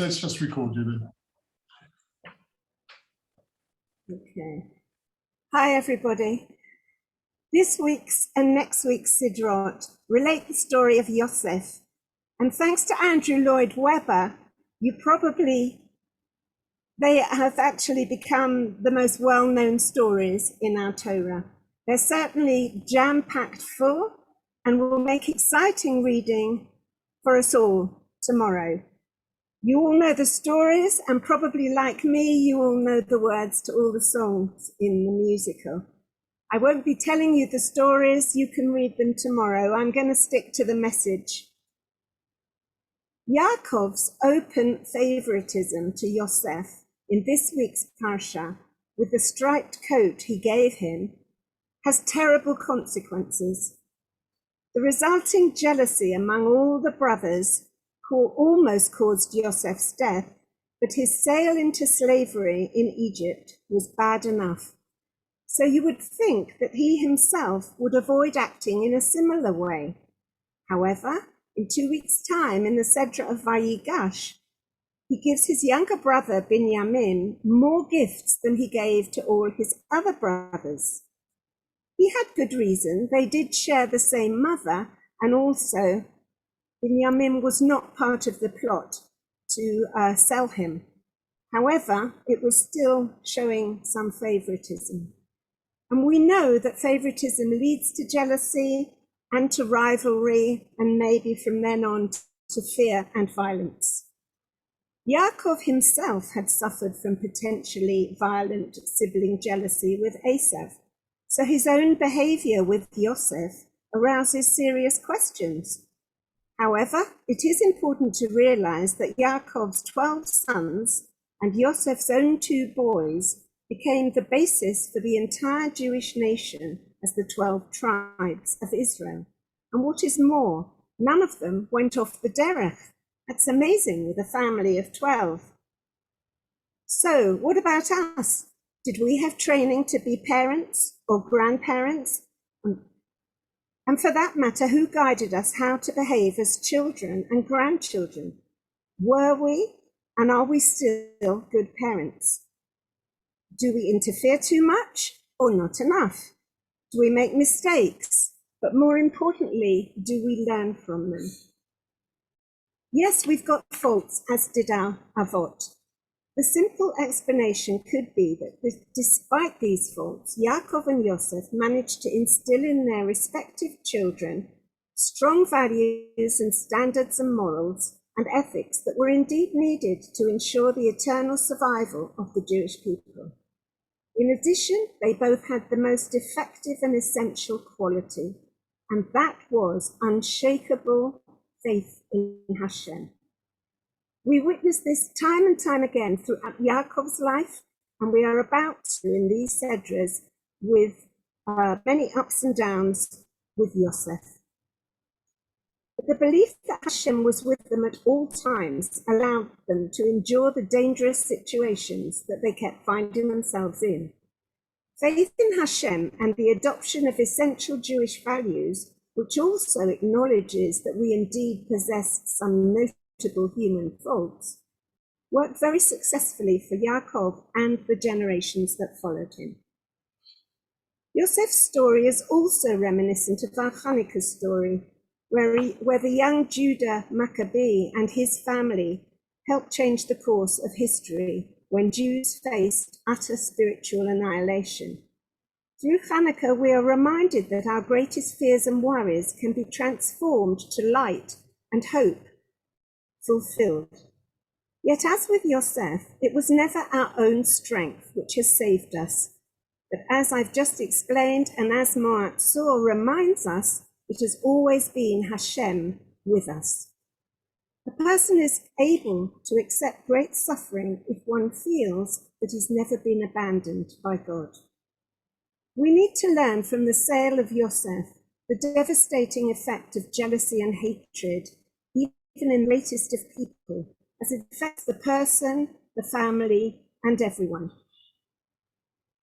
Let's just record you then. Okay. Hi, everybody. This week's and next week's Sidrot relate the story of Yosef. And thanks to Andrew Lloyd Webber, they have actually become the most well-known stories in our Torah. They're certainly jam-packed full and will make exciting reading for us all tomorrow. You all know the stories, and probably like me, you all know the words to all the songs in the musical. I won't be telling you the stories, you can read them tomorrow. I'm going to stick to the message. Yaakov's open favoritism to Yosef in this week's Parsha, with the striped coat he gave him, has terrible consequences. The resulting jealousy among all the brothers almost caused Yosef's death, but his sale into slavery in Egypt was bad enough. So you would think that he himself would avoid acting in a similar way. However, in 2 weeks' time, in the Sedra of Vayeishev, he gives his younger brother Binyamin more gifts than he gave to all his other brothers. He had good reason. They did share the same mother, and also Binyamin was not part of the plot to sell him. However, it was still showing some favoritism. And we know that favoritism leads to jealousy and to rivalry, and maybe from then on to fear and violence. Yaakov himself had suffered from potentially violent sibling jealousy with Esav, so his own behavior with Yosef arouses serious questions. However, it is important to realize that Yaakov's 12 sons and Yosef's own 2 boys became the basis for the entire Jewish nation as the 12 tribes of Israel. And what is more, none of them went off the derech. That's amazing with a family of 12. So what about us? Did we have training to be parents or grandparents? And for that matter, who guided us how to behave as children and grandchildren? Were we, and are we still good parents? Do we interfere too much or not enough? Do we make mistakes? But more importantly, do we learn from them? Yes, we've got faults, as did our Avot. The simple explanation could be that despite these faults, Yaakov and Yosef managed to instill in their respective children strong values and standards and morals and ethics that were indeed needed to ensure the eternal survival of the Jewish people. In addition, they both had the most effective and essential quality, and that was unshakable faith in Hashem. We witness this time and time again throughout Yaakov's life, and we are about to, in these Sedras, with many ups and downs with Yosef. But the belief that Hashem was with them at all times allowed them to endure the dangerous situations that they kept finding themselves in. Faith in Hashem and the adoption of essential Jewish values, which also acknowledges that we indeed possess some notable human faults, worked very successfully for Yaakov and the generations that followed him. Yosef's story is also reminiscent of our Hanukkah story, where the young Judah Maccabee and his family helped change the course of history when Jews faced utter spiritual annihilation. Through Hanukkah, we are reminded that our greatest fears and worries can be transformed to light and hope fulfilled. Yet as with Yosef, it was never our own strength which has saved us. But as I've just explained, and as Moat Tzur reminds us, it has always been Hashem with us. A person is able to accept great suffering if one feels that he's never been abandoned by God. We need to learn from the sale of Yosef the devastating effect of jealousy and hatred, even in the greatest of people, as it affects the person, the family, and everyone.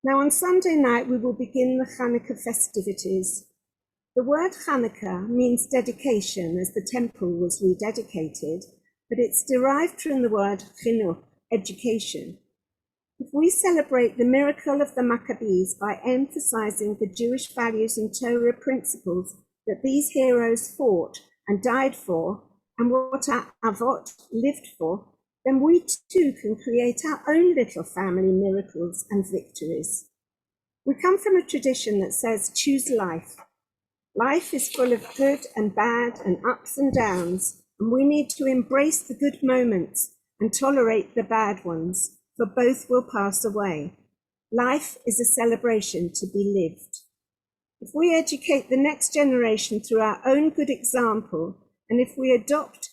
Now, on Sunday night, we will begin the Hanukkah festivities. The word Hanukkah means dedication, as the temple was rededicated, but it's derived from the word chinuch, education. If we celebrate the miracle of the Maccabees by emphasizing the Jewish values and Torah principles that these heroes fought and died for, and what our Avot lived for, then we too can create our own little family miracles and victories. We come from a tradition that says, choose life. Life is full of good and bad and ups and downs, and we need to embrace the good moments and tolerate the bad ones, for both will pass away. Life is a celebration to be lived. If we educate the next generation through our own good example, and if we adopt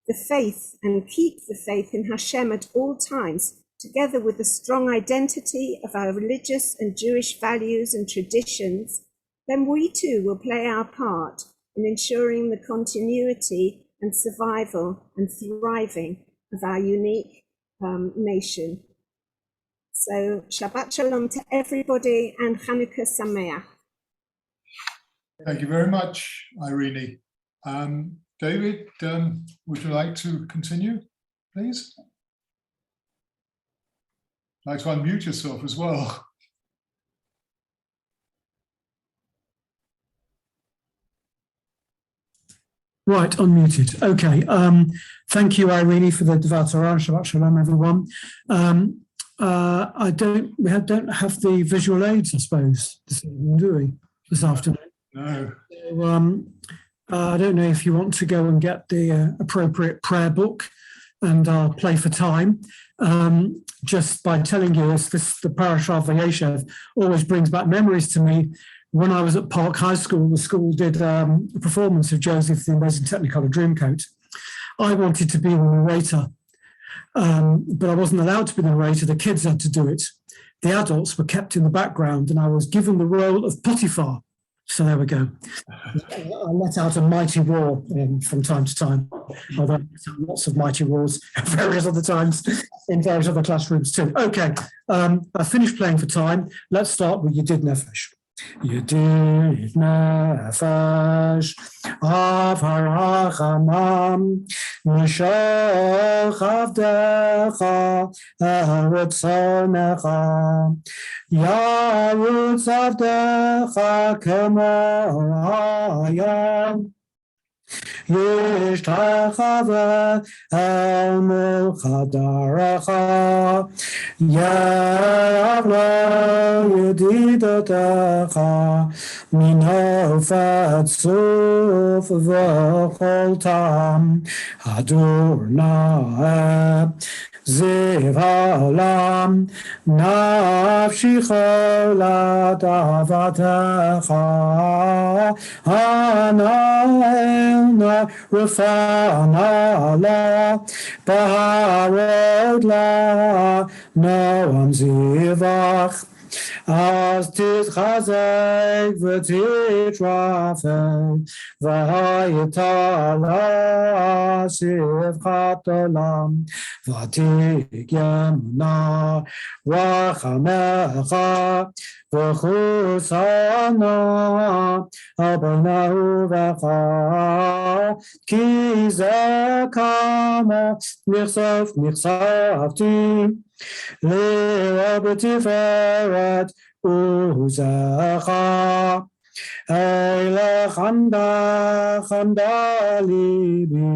the faith and keep the faith in Hashem at all times, together with the strong identity of our religious and Jewish values and traditions, then we too will play our part in ensuring the continuity and survival and thriving of our unique nation. So Shabbat Shalom to everybody and Chanukah Sameach. Thank you very much, Irene. David, would you like to continue, please? I'd like to unmute yourself as well. Right, unmuted. Okay. Thank you, Irene, for the Dvar Torah. Shabbat Shalom, everyone. We don't have the visual aids, I suppose, this evening, do we? This afternoon. No. So, I don't know if you want to go and get the appropriate prayer book, and I'll play for time. Just by telling you the parasha of Vayeishev always brings back memories to me. When I was at Park High School, the school did a performance of Joseph the Amazing Technicolor Dreamcoat. I wanted to be the narrator, but I wasn't allowed to be the narrator. The kids had to do it. The adults were kept in the background, and I was given the role of Potiphar. So there we go. I let out a mighty roar from time to time, although I let out lots of mighty roars at various other times in various other classrooms too. Okay, I finished playing for time. Let's start with Yedid Nefesh. Yedid Nefesh av harachamam mishal chavdecha eretzonecha yarutz avdecha kemo hayam Yishtachave el milchadarecha Yavlo yedidotecha Minofet suf v'chol tam Hadur na'eh Ziv ha'olam Nafshi cholat avatecha Hana'el Rafana la Baharod la Noam Zivach As titchazek v'titrafel V'hayitala sivchat olam V'tikyemna rachamecha V'chusana Abanahu v'cha Ki zekama nichsavti Lira b'tiferet uzecha Eile chanda libi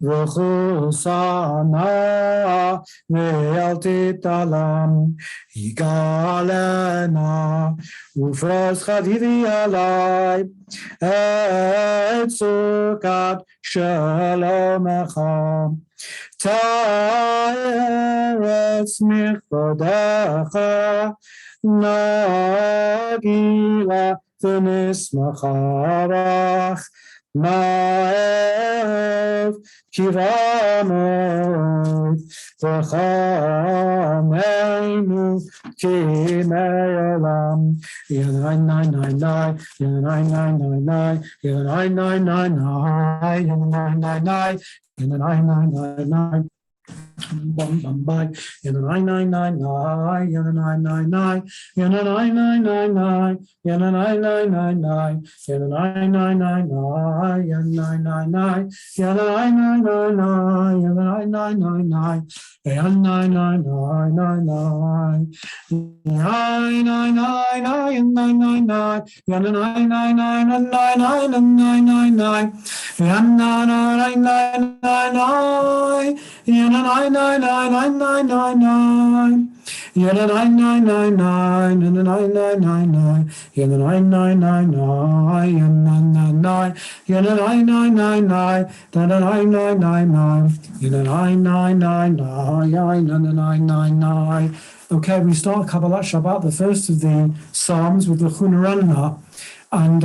V'chusana Ve'el titalam Yigalena Ufros chadivi alai Et sukat shalomecha Ta'eretz michvodecha Nagila v'nismacharach Na'ev kiramot V'chameinu kime'olam Yadai nai nai nai Yadai nai nai nai Yadai nai nai nai Yadai nai nai nai Yadai nai nai nai bum bum bye. Yana nine nine nine nine. Yana nine nine nine. Yana nine nine nine nine. Yana nine nine nine nine. Yana nine nine nine nine. Yana nine nine nine. Yana nine nine nine nine. Yana nine nine nine nine. Yana nine nine nine nine nine. Nine nine nine nine nine nine nine. Yana nine nine nine nine nine nine nine nine. Yana nine nine nine nine. Yana nine nine nine nine nine nine. Yana nine nine nine nine. Yana nine nine nine nine. Yana nine nine nine nine. Yana nine nine nine nine. Yana nine nine nine nine. Yana nine nine nine nine. Yana nine nine nine. Okay, we start Kabbalat Shabbat, the first of the Psalms, with the Chunaranna. And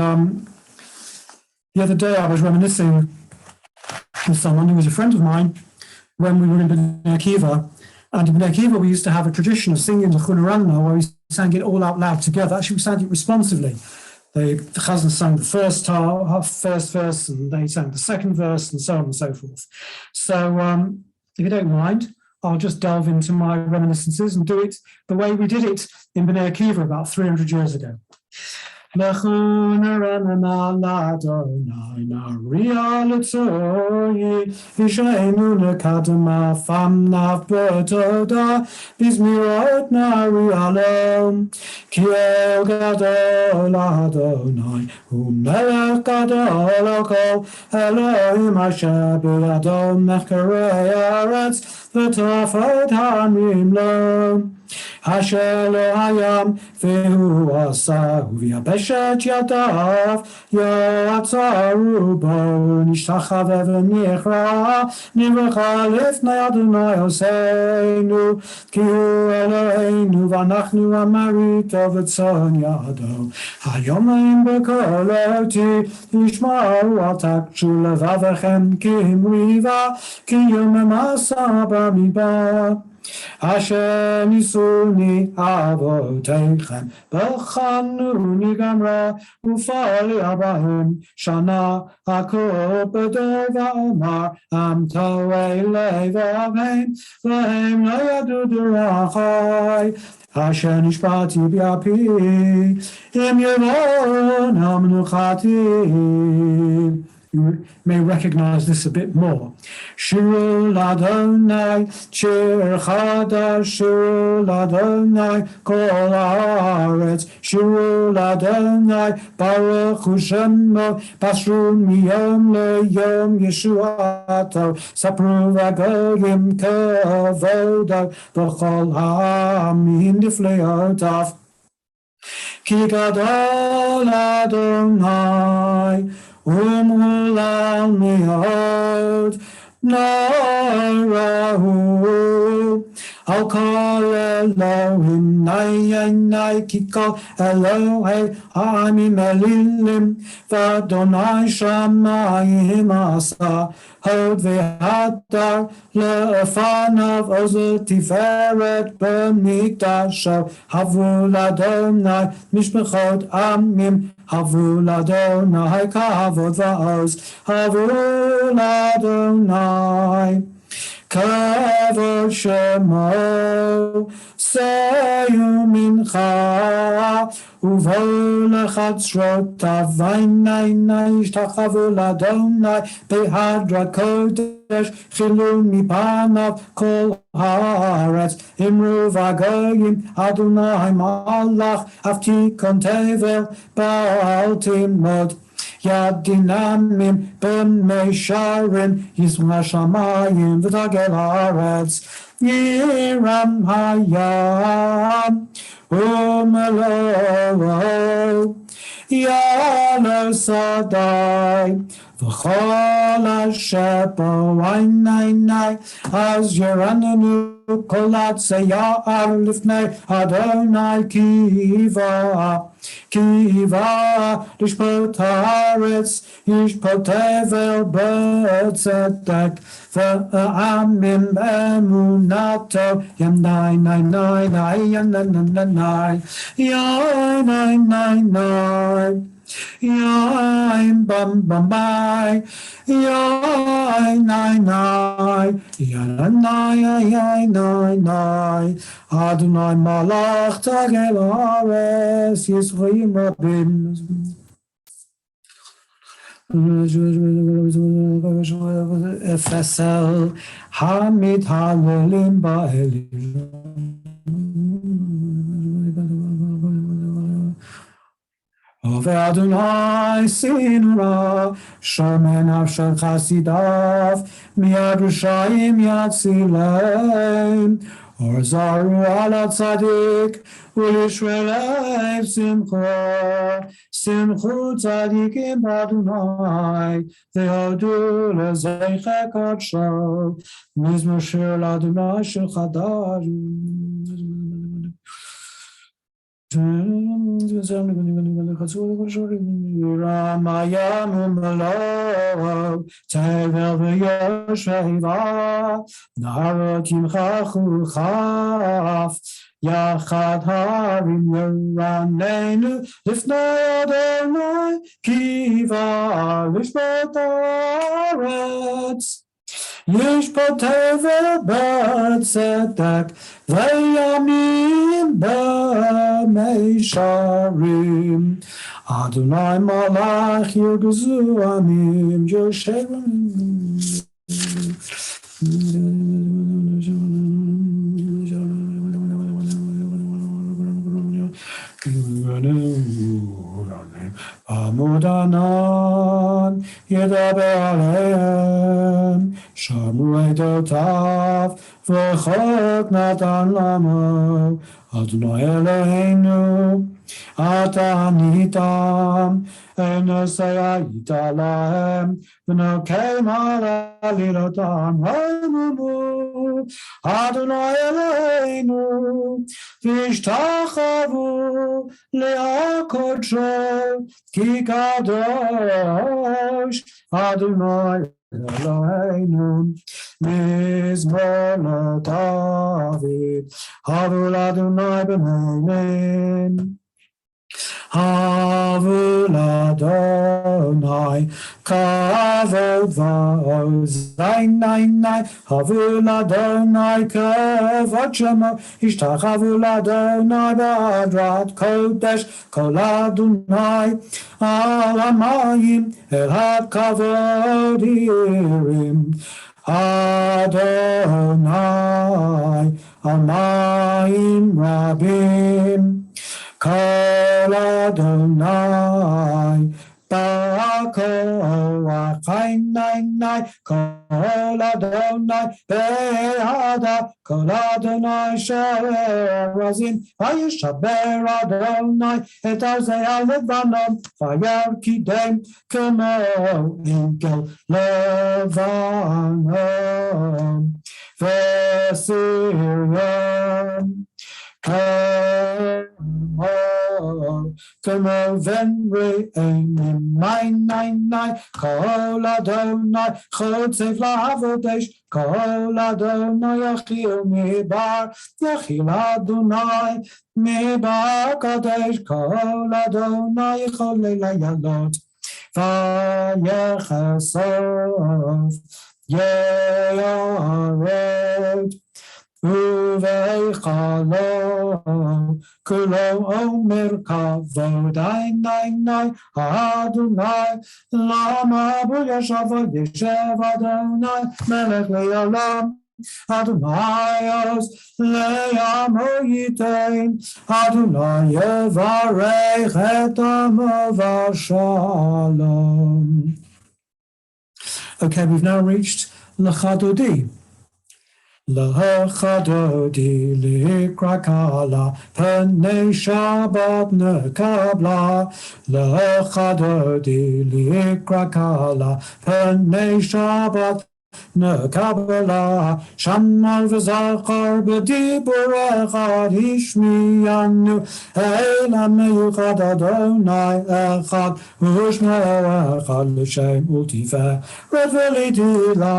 the other day I was reminiscing with someone who was a friend of mine when we were in Bnei Akiva. And in Bnei Akiva, we used to have a tradition of singing the Chunaranna, where we sang it all out loud together. Actually, we sang it responsively. The Chazan sang the first verse, and they sang the second verse, and so on and so forth. So if you don't mind, I'll just delve into my reminiscences and do it the way we did it in Bnei Akiva about 300 years ago. Asher lo hayam vehu asa uviabeshet yadav yatzaru bo nishtachave v'nichra nivracha lifnei Adonai Oseinu ki hu Eloheinu v'anachnu amarito v'tzon yado hayomein b'koloti yishma'u al takshu levavechem ki himriva ki yomem asa b'midbar Asher nisuni avoteichem b'chanuni gamra ufali abahem shana akol b'dor v'omar am toei levavhem v'hem lo yadu derachai Asher nishbati b'api im yevon hamnuchati. You may recognize this a bit more. Shirul Adonai, Shir Chadash, Shirul Adonai, Kol Haaretz, Shirul Adonai, Baruch Hu Shemo, Basru Miyom LeYom Yeshuato, Sapru Vagoyim Kavodo, B'chol Ha'amim Nifleotav. Ki Gadol Adonai, Umulal mi'od narahu I'll call Elohim Nai ki kol Elohei Ha'amim Elilim V'Adonai Shamayim Asa Hod ve'hadar le'efanav Ozel tiferet b'mikdasho Havu l'Adonai mishpechot amim Havu l'Adonai kavod va'oz Havu l'Adonai Kavod shemo seyu mincha uvo lechatzrotav v'nai ishtachavu l'Adonai behadrat kodesh chilu mipanav kol haaretz imru v'goyim Adonai malach avtikon tevel ba'al timod Yad dinamim b'meisharim Yisma shamayim v'tagel haaretz Yiram hayam umelo Yalo sadai V'chol asher bo'ainai Az yeranenu kol atzeyar lifnei Adonai Kiva lishpot haaretz yishpot tevel b'tzedek v'amim b'emunato yam nai nai nai nai yam nai nai nai yam nai nai nai Yain bam bam bai, yain nai nai, yain nai nai. Adonai malach tagel haaretz Yisroim rabim. FSL Hamid Halelim Ba'elim. Adonai Sinra Shomen Afshar Chasidav Miyad Rishayim Yatzileim Orzaru ala Tzadik Ulishvelev Simchu Tzadikim Adonai Ve'odu Lezeicha Kodsho Mizmor Shir Adonai Shel Chadar Ramayam Malo Tevel Vayeishev Narotim Chachu Chaf Yachad Harim Yeranenu Lifnei Adonai Kiva Lishbot Haaretz Yishbot Tevel B'Tzedek Vayamim B'Meisharim Adonai Malach Yirgezu Amim Amudanan Yedaber Aleim Shamu Edotav V'chok Natan Lamo Adonai Eloheinu Ata Anitam Enosayita Lahem V'nokem Alalilotam Ha'imumu Adonai Eloheinu V'ishtachavu Le'akodsho Ki Kadosh Adonai Eloheinu Mizmor LeDavid Havul Adonai b'neinim Havul Adonai Kavod v'ozayin Havul Adonai Kavod Shemo Ishtachavu Adonai b'adrat kodesh Kol Adonai al hamayim El hakavod yirim Adonai Amayim Rabim Kol Adonai Ba'akoach Kol Adonai Be'ada Kol Adonai She'erazim Vayishaber Adonai Et Arzei HaLevanon Vayarkidem Kemo Enkel Levanon Ve'Sirion Kemo venre einim nai Kol Adonai chotzev la'avodesh Kol Adonai yachil mibar Yachil Adonai mibar kadesh Kol Adonai yichol le'layalot Vayechesov ye'aret Uveichalo Kulo Omer Kavod Nai Adonai Lama B'Yashav Yeshev Adonai Melech Le'olam Adonai Os Le'amo Yitein Adonai Yevarech Et Amo V'Shalom. Okay, we've now reached L'Chadodi. L'chadodi likrakala P'nei Shabbat nekabla L'chadodi likrakala P'nei Shabbat nekabla Shamal v'zachar b'dibur echad Hishmiyanu Eilam meyuchad Adonai echad U'shmo echad L'shem ultiferet v'lidila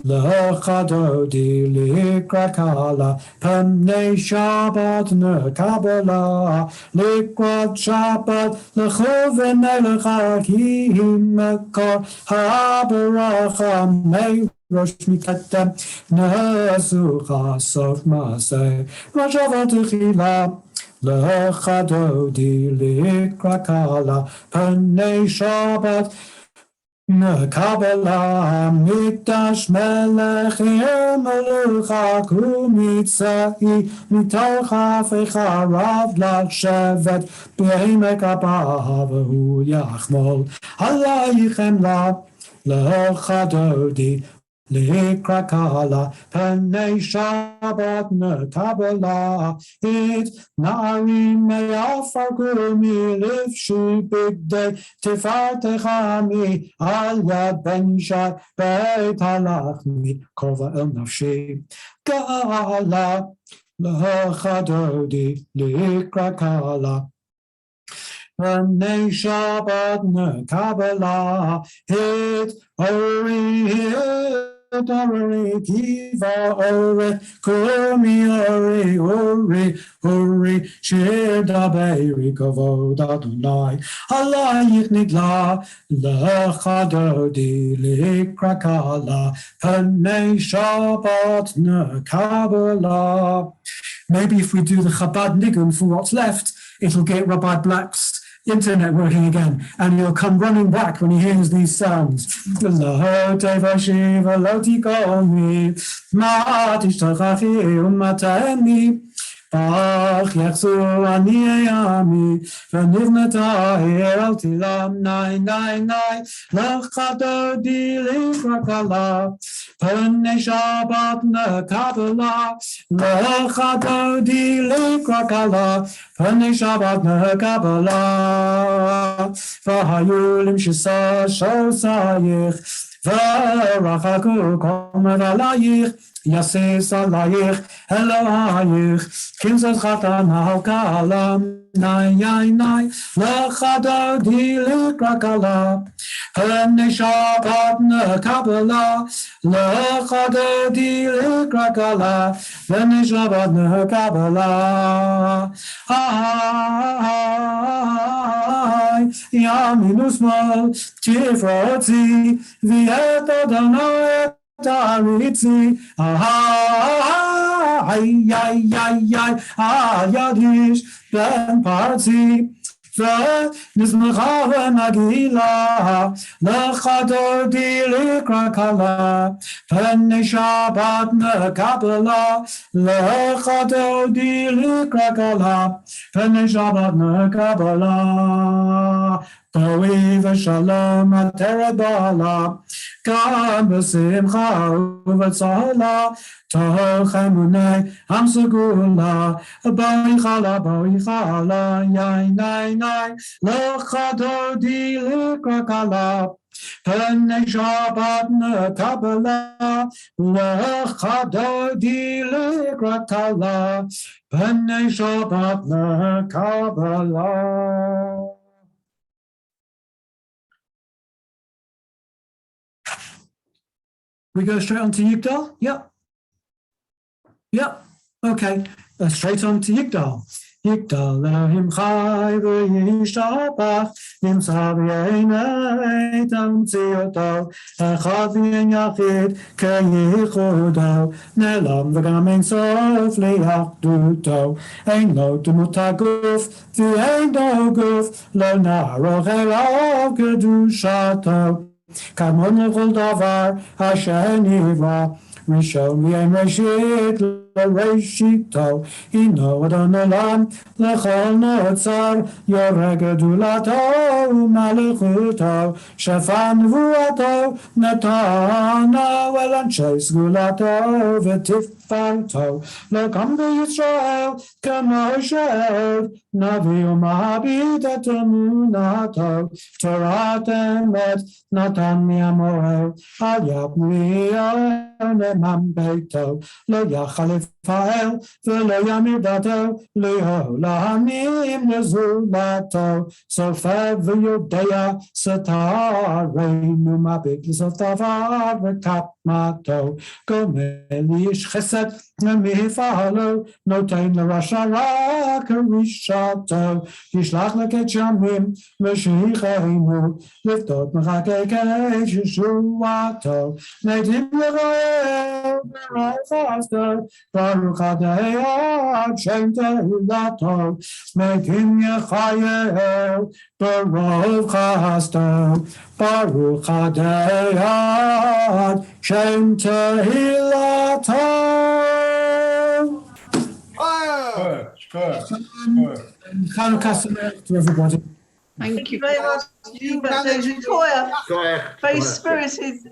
L'chadodi likrakala Pnei Shabbat nekabala Likwad Shabbat L'choven elecha Ki mekor habaracha Mei Rosh Mikatem Nesucha Sof Maseh Rashavat Chila L'chadodi likrakala Pnei Shabbat Kabbalah Mikdash Melech Melucha Kumitzai Mitoch Hafecha Rav Lashevet B'Emek Abba V'Hu Yachmol Halayichem La L'Chadodi Likrakala Pnei Shabbat Kabbalah It Narim Me'afar Gumi Livshi Bigdei Tifartechami Al Yad Ben Yishai Beit Halachmi Kova El Nafshi Gala L'Chadodi Likrakala Pnei Shabbat Kabbalah Hit Ori Ori Kiva Ori Kumi Ori Shir Daberi Kavod Adonai Halayich Nigla L'Chadodi Likrakala Pnei Shabbat Kabbalah. Maybe if we do the Chabad Nigun for what's left, it'll get Rabbi Black's internet working again, and he'll come running back when he hears these sounds. Bach yachzu ani ami v'nivnata el tilam nai nai nai l'chadodi likrakala pnei Shabbat nekabala l'chadodi likrakala pnei Shabbat nekabala v'hayu limshisa shosayich v'rachaku komer alayich Yasis alayich Elohayich Kinzot chatan ha'kalam Nai nai nai L'chadodi likrakala Pnei Shabbat nekabala L'chadodi likrakala Pnei Shabbat nekabala Yamin usmal Tifrotzi V'yet Adonai Taritzi, Yadish, Ben Parzi, Nizmacha Magila, L'chadodi likrakala, Pnei Shabbat nekabala, L'chadodi likrakala, Pnei Shabbat nekabala. Boi v'shalom aterabala, Gam b'simcha u'v'tzala, Toch emunei amsugula, Boi chala, Yai nai nai, L'chadodi likrakala, Pnei Shabbat nekabala, L'chadodi likrakala, Pnei Shabbat nekabala. We go straight on to Yigdal? Yep. Yep. Okay. Straight on to Yigdal. Yigdal Elohim Chai v'yishtabach Nimtza b'yeinei tamtziyoto Echad v'yein yachid keyichudo Ne'lam v'gam ein sof li'achduto Ein lo demut haguf v'ein do guf Lo na'aroch elav kedushato Kamon lechol davar asher nivra Rishon v'yein reshit l'reshito Ino adon olam l'chol notzar Yoreh gedulato u'malichuto Shefa nevuato netano El anshei sgulato v'tif Fanto, lo Gambi Israel, Kamoshel, Navi Mahabida Tamunato, Torah Demet, Natan Miamoel, Ayab Mambeto, Lo Yachalifael, Velo Yamidato, Leo Lahanim Yazulato, Sofa Yodea, Satare, Numabit, Sotavar, Kapmato, Gomelish Chesed, Mifalo, Notain La Rashara, Karishato, Yishlach Lakechamim, Meshichenu, Liftot Machake, Shuato, Nadim Levael, Faster, Baruch Adayah, Shenta Lato, make him Yachayel, Baruch Chasto, Baruch Adayah, Shenta Lato. Chanukah Sameach to everybody. Thank you very much. Hubert David Toya, very spirited